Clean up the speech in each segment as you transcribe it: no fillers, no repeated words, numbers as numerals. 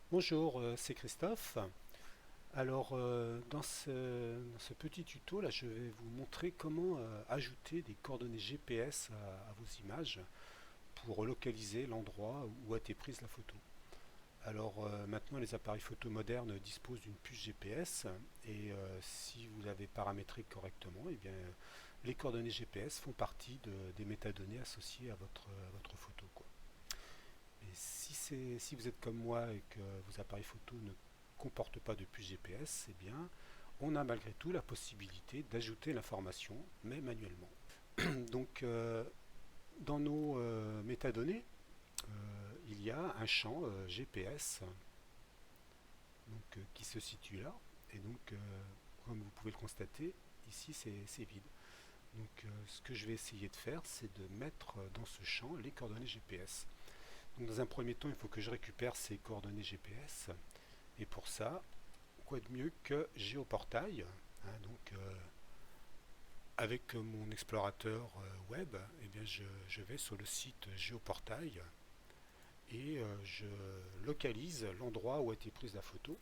Bonjour, c'est Christophe. Alors, dans ce petit tuto là, je vais vous montrer comment ajouter des coordonnées GPS à vos images pour localiser l'endroit où a été prise la photo. Alors maintenant, les appareils photo modernes disposent d'une puce GPS et si vous avez paramétré correctement, eh bien, les coordonnées GPS font partie des métadonnées associées à votre photo, quoi. Et si vous êtes comme moi et que vos appareils photo ne comportent pas de puce GPS, eh bien, on a malgré tout la possibilité d'ajouter l'information, mais manuellement. Donc, dans nos métadonnées, il y a un champ GPS qui se situe là. Et donc, comme vous pouvez le constater, ici c'est vide. Donc, ce que je vais essayer de faire, c'est de mettre dans ce champ les coordonnées GPS. Donc dans un premier temps, il faut que je récupère ces coordonnées GPS. Et pour ça, quoi de mieux que Géoportail, hein, donc avec mon explorateur web, eh bien je vais sur le site Géoportail et je localise l'endroit où a été prise la photo.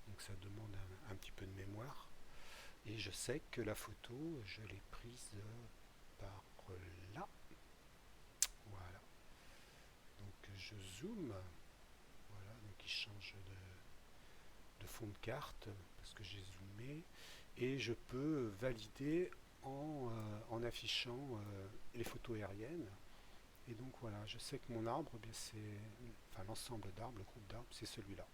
Donc ça demande un petit peu de mémoire. Et je sais que la photo, je l'ai prise par là. Voilà. Donc je zoome. Voilà, donc il change de fond de carte parce que j'ai zoomé et je peux valider en affichant les photos aériennes. Et donc voilà, je sais que mon arbre, eh bien c'est, enfin l'ensemble d'arbres, le groupe d'arbres, c'est celui-là.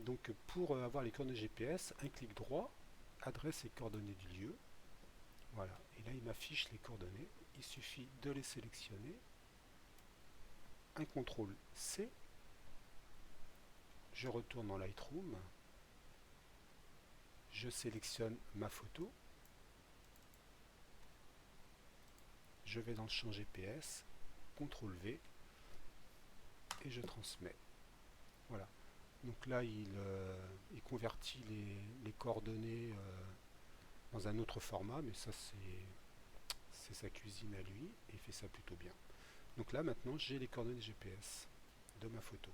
Donc pour avoir les coordonnées GPS, un clic droit, adresse et coordonnées du lieu. Voilà, et là il m'affiche les coordonnées. Il suffit de les sélectionner. Un contrôle C, je retourne dans Lightroom, je sélectionne ma photo, je vais dans le champ GPS, CTRL V et je transmets. Voilà. Donc là, il convertit les coordonnées dans un autre format, mais ça c'est sa cuisine à lui et il fait ça plutôt bien. Donc là maintenant j'ai les coordonnées GPS de ma photo.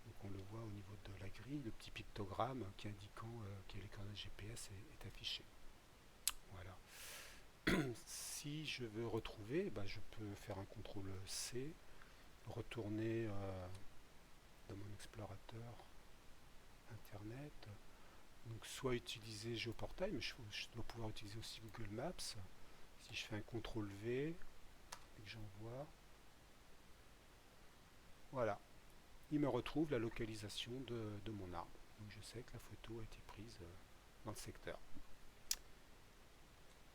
Donc on le voit au niveau de la grille, le petit pictogramme qui indiquant que les coordonnées GPS est affiché. Voilà. Si je veux retrouver, bah, je peux faire un CTRL C, retourner dans mon explorateur internet, donc soit utiliser Géoportail, mais je dois pouvoir utiliser aussi Google Maps. Si je fais un CTRL V et que j'envoie, voilà, il me retrouve la localisation de mon arbre. Donc je sais que la photo a été prise dans le secteur.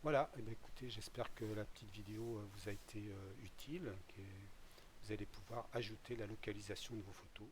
Voilà, et bien écoutez, j'espère que la petite vidéo vous a été utile, que vous allez pouvoir ajouter la localisation de vos photos.